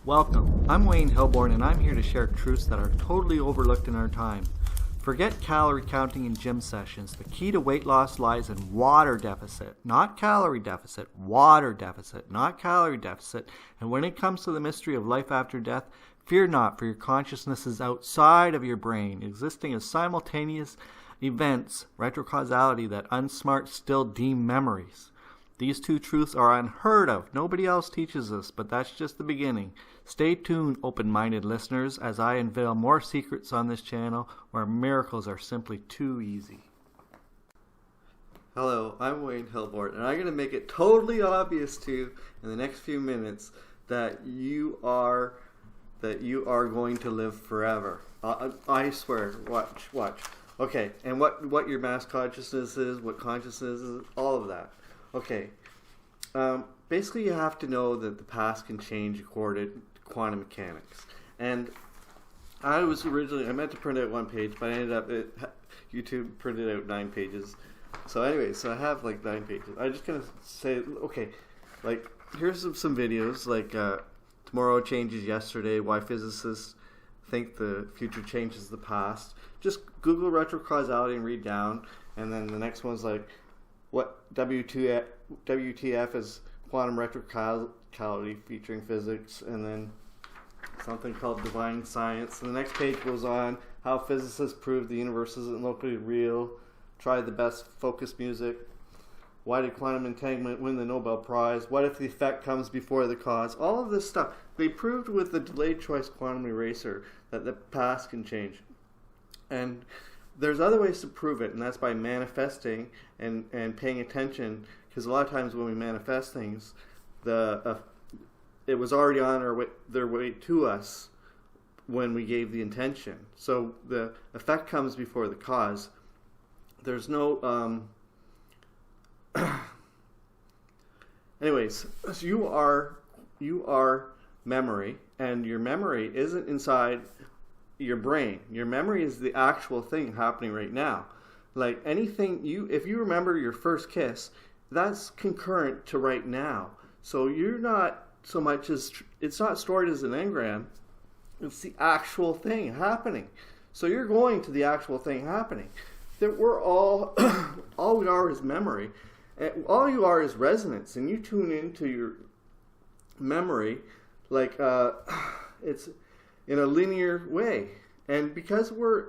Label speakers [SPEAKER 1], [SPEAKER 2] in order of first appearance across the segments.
[SPEAKER 1] Welcome, I'm Wayne Hilborn and I'm here to share truths that are totally overlooked in our time. Forget calorie counting and gym sessions. The key to weight loss lies in water deficit, not calorie deficit. Water deficit, not calorie deficit. And when it comes to the mystery of life after death, fear not, for your consciousness is outside of your brain, existing as simultaneous events, retrocausality that unsmart still deem memories. These two truths are unheard of. Nobody else teaches this, but that's just the beginning. Stay tuned, open-minded listeners, as I unveil more secrets on this channel where miracles are simply too easy. Hello, I'm Wayne Hilborn, and I'm going to make it totally obvious to you in the next few minutes that you are going to live forever. I swear. Watch. Okay, and what your mass consciousness is, what consciousness is, all of that. Okay, basically you have to know that the past can change according to quantum mechanics. And I meant to print out one page, but I ended up, YouTube printed out 9 pages. So anyway, so I have like 9 pages. I'm just going to say, okay, like here's some videos, like tomorrow changes yesterday, why physicists think the future changes the past. Just Google retrocausality and read down. And then the next one's like, what WTF is quantum retrocausality featuring physics, and then something called divine science. And the next page goes on how physicists prove the universe isn't locally real, try the best focus music, why did quantum entanglement win the Nobel Prize, what if the effect comes before the cause, all of this stuff. They proved with the delayed choice quantum eraser that the past can change. And there's other ways to prove it, and that's by manifesting and paying attention, because a lot of times when we manifest things, it was already on their way to us when we gave the intention. So the effect comes before the cause. There's no... Anyways, so you are memory, and your memory isn't inside your brain. Your memory is the actual thing happening right now. Like anything if you remember your first kiss, that's concurrent to right now. So you're not so much as, it's not stored as an engram, it's the actual thing happening. So you're going to the actual thing happening. That we're all we are is memory. And all you are is resonance, and you tune into your memory like it's in a linear way. And because we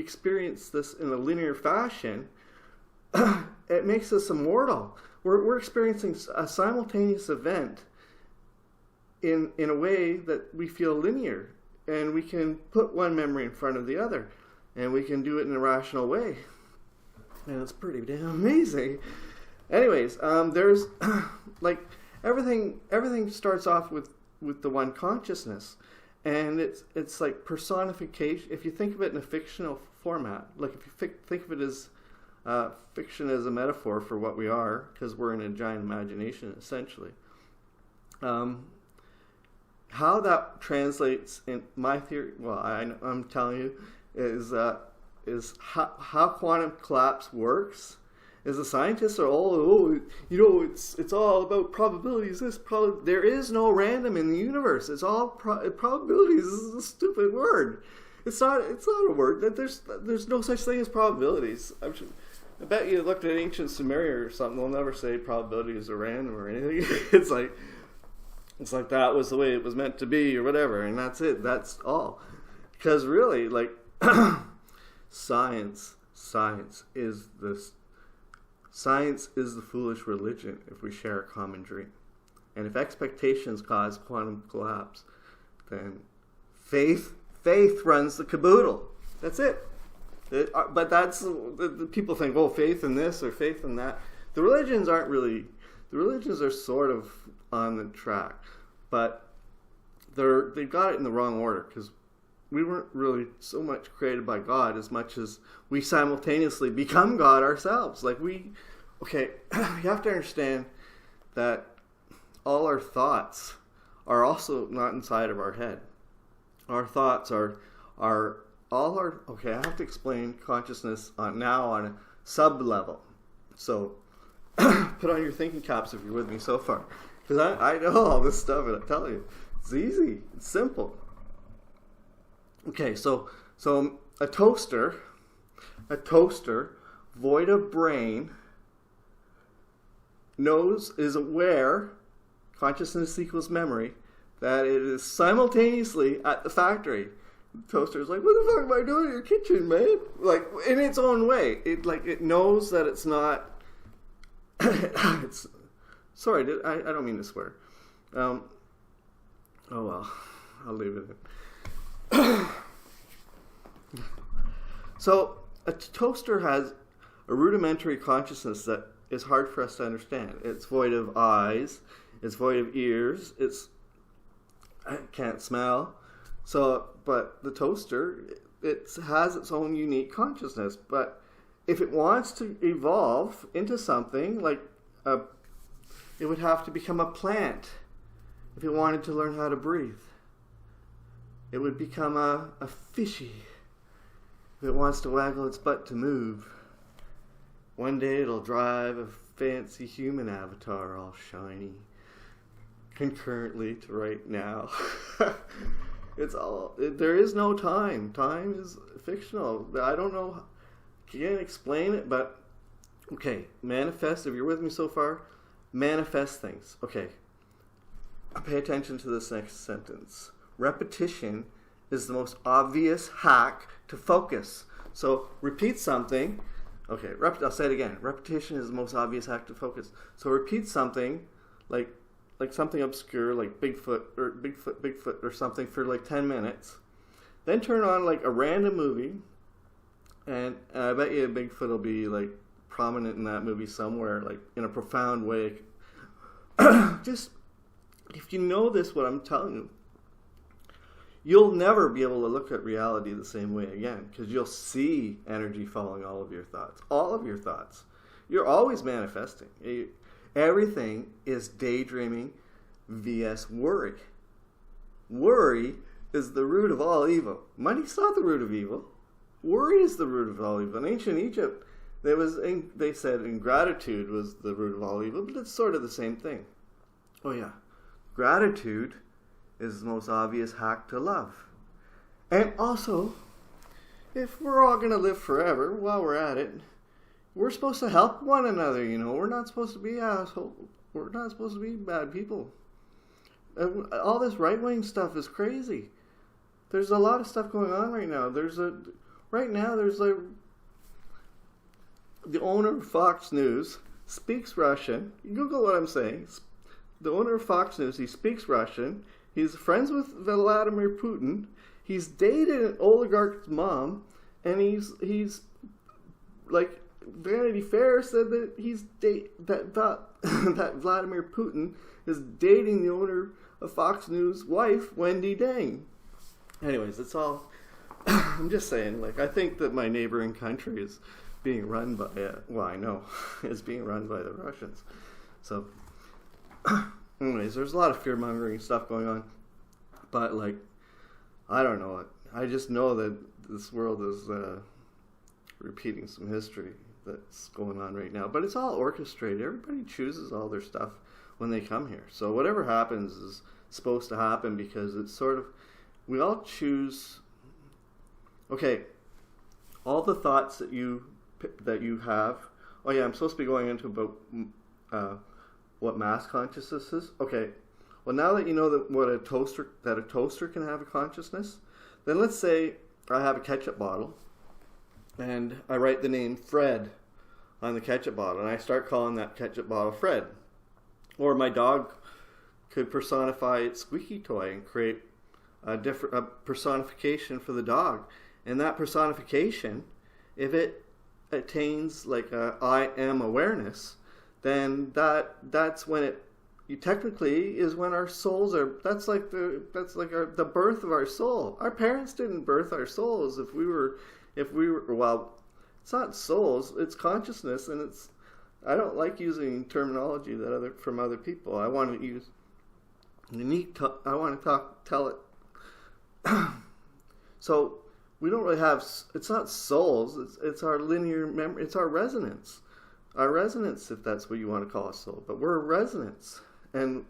[SPEAKER 1] experience this in a linear fashion, it makes us immortal. We're experiencing a simultaneous event in a way that we feel linear, and we can put one memory in front of the other, and we can do it in a rational way, and it's pretty damn amazing. Anyways, there's like everything starts off with the one consciousness, and it's like personification. If you think of it in a fictional format, like if you think of it as fiction as a metaphor for what we are, because we're in a giant imagination essentially. How that translates in my theory, well, I'm telling you, is how quantum collapse works. Is the scientists are all, it's all about probabilities. There is no random in the universe. It's all probabilities. This is a stupid word. It's not a word. There's no such thing as probabilities. I bet you looked at ancient Sumeria or something. They'll never say probabilities are random or anything. It's like that was the way it was meant to be or whatever, and that's it. That's all. Because really, like science is this. Science is the foolish religion if we share a common dream. And if expectations cause quantum collapse, then faith runs the kaboodle. That's it. But that's, the people think, oh, faith in this or faith in that. The religions are sort of on the track, but they've got it in the wrong order, because we weren't really so much created by God as much as we simultaneously become God ourselves. You have to understand that all our thoughts are also not inside of our head. Our thoughts are all our, I have to explain consciousness on a sub-level. So put on your thinking caps if you're with me so far. Because I know all this stuff, and I tell you. It's easy. It's simple. Okay, so a toaster void of brain is aware, consciousness equals memory, that it is simultaneously at the factory. The toaster's like, what the fuck am I doing in your kitchen, man? Like, in its own way. It knows that it's not... Sorry, I don't mean to swear. Oh well, I'll leave it in. So, a toaster has a rudimentary consciousness that is hard for us to understand. It's void of eyes, it's void of ears, it can't smell. So, but the toaster, it has its own unique consciousness. But if it wants to evolve into something, like it would have to become a plant. If it wanted to learn how to breathe, it would become a fishy. If it wants to waggle its butt to move, one day it'll drive a fancy human avatar all shiny, concurrently to right now. There is no time. Time is fictional. I don't know, can't explain it, but okay, manifest, if you're with me so far, manifest things. Okay, pay attention to this next sentence. Repetition is the most obvious hack to focus. So repeat something. Okay, I'll say it again. Repetition is the most obvious hack to focus. So repeat something like something obscure, like Bigfoot or something for like 10 minutes. Then turn on like a random movie, and I bet you Bigfoot will be like prominent in that movie somewhere, like in a profound way. Just, if you know this, what I'm telling you, you'll never be able to look at reality the same way again, because you'll see energy following all of your thoughts. All of your thoughts. You're always manifesting. Everything is daydreaming vs worry. Worry is the root of all evil. Money's not the root of evil. Worry is the root of all evil. In ancient Egypt, they said ingratitude was the root of all evil, but it's sort of the same thing. Oh yeah, gratitude is the most obvious hack to love. And also, if we're all going to live forever, while we're at it, we're supposed to help one another, you know. We're not supposed to be assholes. We're not supposed to be bad people. All this right-wing stuff is crazy. There's a lot of stuff going on right now. There's the owner of Fox News speaks Russian. You Google what I'm saying. The owner of Fox News, he speaks Russian. He's friends with Vladimir Putin. He's dated an oligarch's mom, and he's like, Vanity Fair said that that Vladimir Putin is dating the owner of Fox News' wife, Wendy Dang. Anyways, it's all. I'm just saying, like, I think that my neighboring country is being run by. I know is being run by the Russians. So, anyways, there's a lot of fear mongering stuff going on, but like, I don't know. I just know that this world is repeating some history that's going on right now, but it's all orchestrated. Everybody chooses all their stuff when they come here. So whatever happens is supposed to happen, because it's sort of, we all choose. Okay, all the thoughts that you have. Oh yeah, I'm supposed to be going into about what mass consciousness is. Okay, well, now that you know that a toaster can have a consciousness, then let's say I have a ketchup bottle, and I write the name Fred on the ketchup bottle, and I start calling that ketchup bottle Fred. Or my dog could personify its squeaky toy and create a personification for the dog. And that personification, if it attains like a I am awareness, then that's when you technically is when our souls are. That's like the birth of our soul. Our parents didn't birth our souls. If we were well, it's not souls, it's consciousness, and it's. I don't like using terminology from other people. I want to use unique. I want to tell it. So we don't really have. It's not souls. It's our linear memory. It's our resonance. Our resonance, if that's what you want to call a soul. But we're a resonance, and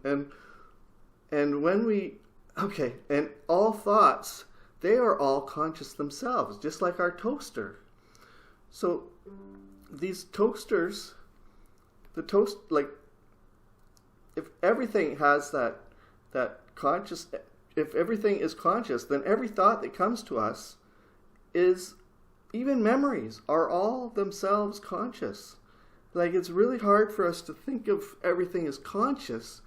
[SPEAKER 1] when we Okay, and all thoughts, they are all conscious themselves, just like our toaster. So these toasters, if everything has that conscious, if everything is conscious, then every thought that comes to us is, even memories are all themselves conscious. Like, it's really hard for us to think of everything as conscious,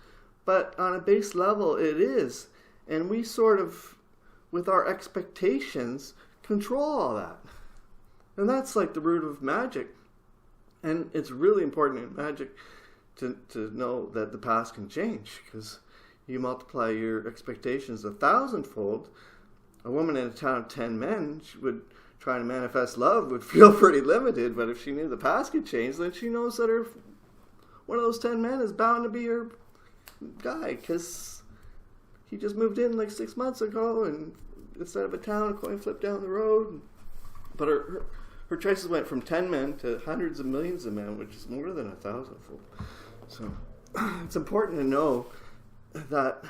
[SPEAKER 1] but on a base level it is. And we sort of, with our expectations, control all that. And that's like the root of magic. And it's really important in magic to know that the past can change, because you multiply your expectations 1,000-fold. A woman in a town of 10 men, she would try to manifest love, would feel pretty limited, but if she knew the past could change, then she knows that one of those 10 men is bound to be her guy, because he just moved in like 6 months ago, and instead of a town, a coin flipped down the road. But her choices went from 10 men to hundreds of millions of men, which is more than 1,000-fold. So it's important to know that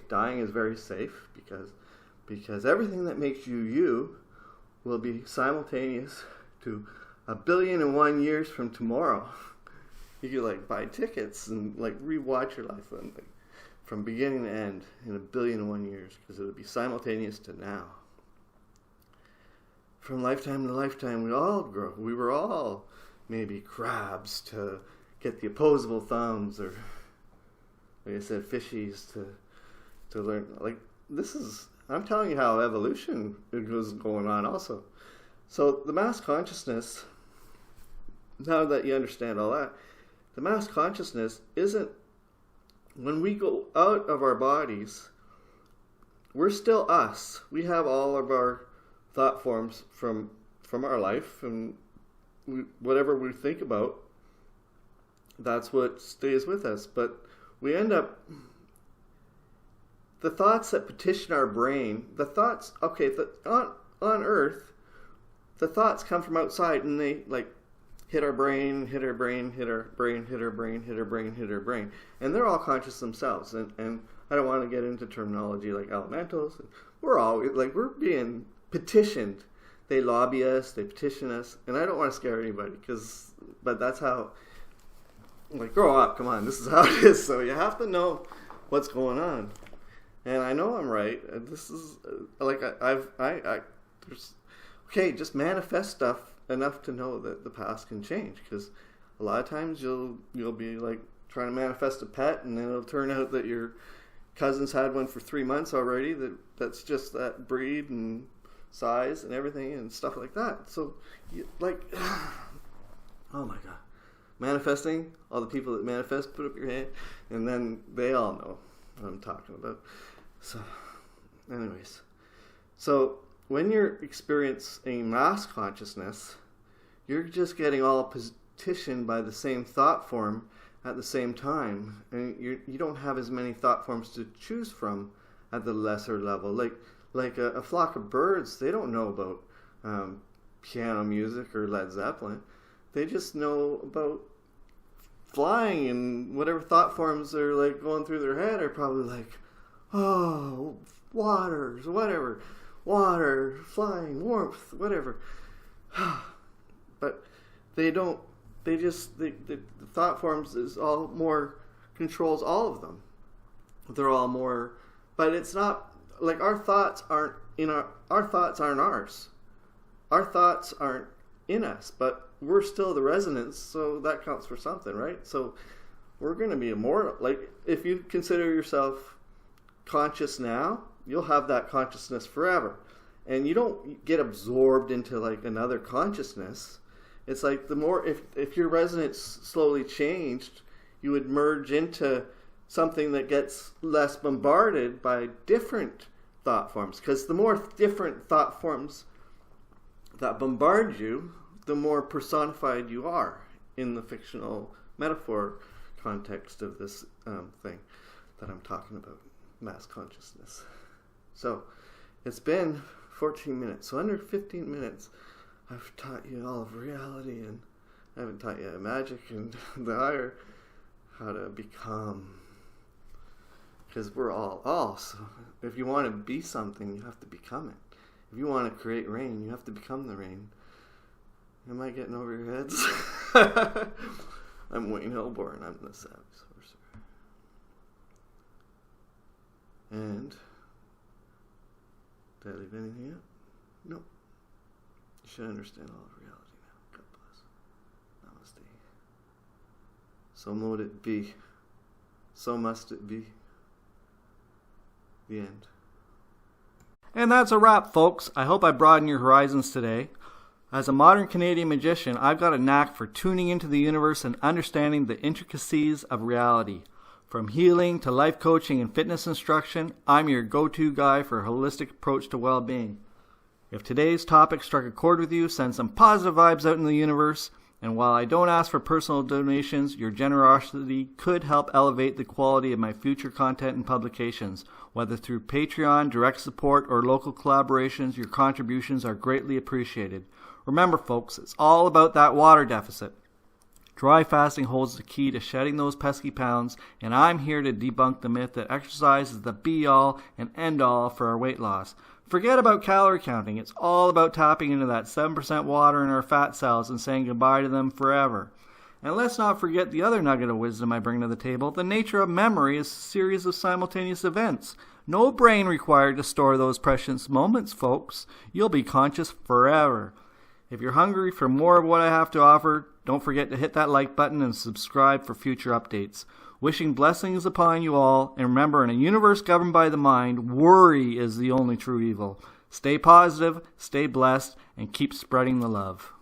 [SPEAKER 1] dying is very safe, because everything that makes you will be simultaneous to 1,000,000,001 years from tomorrow. You could like buy tickets and like rewatch your life from beginning to end in 1,000,000,001 years, because it would be simultaneous to now. From lifetime to lifetime, we all grow. We were all maybe crabs to get the opposable thumbs, or like I said, fishies to learn. Like, this is, I'm telling you how evolution was going on also. So the mass consciousness, now that you understand all that, the mass consciousness isn't, when we go out of our bodies, we're still us. We have all of our thought forms from our life, and whatever we think about, that's what stays with us. But we end up, the thoughts that petition our brain, the thoughts, okay, on Earth, the thoughts come from outside, and they like hit our brain, hit our brain, hit our brain, hit our brain, hit our brain, hit our brain. And they're all conscious themselves. And I don't want to get into terminology like elementals. We're all, like, we're being petitioned. They lobby us, they petition us. And I don't want to scare anybody, but that's how, like, grow up, come on, this is how it is. So you have to know what's going on. And I know I'm right. This is, like, just manifest stuff enough to know that the past can change, because a lot of times you'll be like trying to manifest a pet, and then it'll turn out that your cousin's had one for 3 months already that's just that breed and size and everything and stuff like that. So like oh my god, manifesting, all the people that manifest, put up your hand, and then they all know what I'm talking about. So anyways, so when you're experiencing mass consciousness, you're just getting all petitioned by the same thought form at the same time, and you don't have as many thought forms to choose from at the lesser level. Like a flock of birds, they don't know about piano music or Led Zeppelin. They just know about flying, and whatever thought forms are like going through their head are probably like, oh, waters, whatever. Water, flying, warmth, whatever. But the thought forms is all more, controls all of them. They're all more, but it's not, like, our thoughts aren't ours. Our thoughts aren't in us, but we're still the resonance, so that counts for something, right? So we're going to be immortal. Like, if you consider yourself conscious now, you'll have that consciousness forever. And you don't get absorbed into like another consciousness. It's like the more, if your resonance slowly changed, you would merge into something that gets less bombarded by different thought forms. Because the more different thought forms that bombard you, the more personified you are in the fictional metaphor context of this thing that I'm talking about, mass consciousness. So it's been 14 minutes. So under 15 minutes, I've taught you all of reality, and I haven't taught you magic and the higher, how to become Because we're all. So if you want to be something, you have to become it. If you want to create rain, you have to become the rain. Am I getting over your heads? I'm Wayne Hilborn. I'm the Savvy Sorcerer. And did I leave anything out? No. You should understand all of reality now. God bless. Namaste. So mote it be. So must it be. The end.
[SPEAKER 2] And that's a wrap, folks. I hope I broadened your horizons today. As a modern Canadian magician, I've got a knack for tuning into the universe and understanding the intricacies of reality. From healing to life coaching and fitness instruction, I'm your go-to guy for a holistic approach to well-being. If today's topic struck a chord with you, send some positive vibes out in the universe. And while I don't ask for personal donations, your generosity could help elevate the quality of my future content and publications. Whether through Patreon, direct support, or local collaborations, your contributions are greatly appreciated. Remember, folks, it's all about that water deficit. Dry fasting holds the key to shedding those pesky pounds, and I'm here to debunk the myth that exercise is the be-all and end-all for our weight loss. Forget about calorie counting. It's all about tapping into that 7% water in our fat cells and saying goodbye to them forever. And let's not forget the other nugget of wisdom I bring to the table. The nature of memory is a series of simultaneous events. No brain required to store those precious moments, folks. You'll be conscious forever. If you're hungry for more of what I have to offer, don't forget to hit that like button and subscribe for future updates. Wishing blessings upon you all, and remember, in a universe governed by the mind, worry is the only true evil. Stay positive, stay blessed, and keep spreading the love.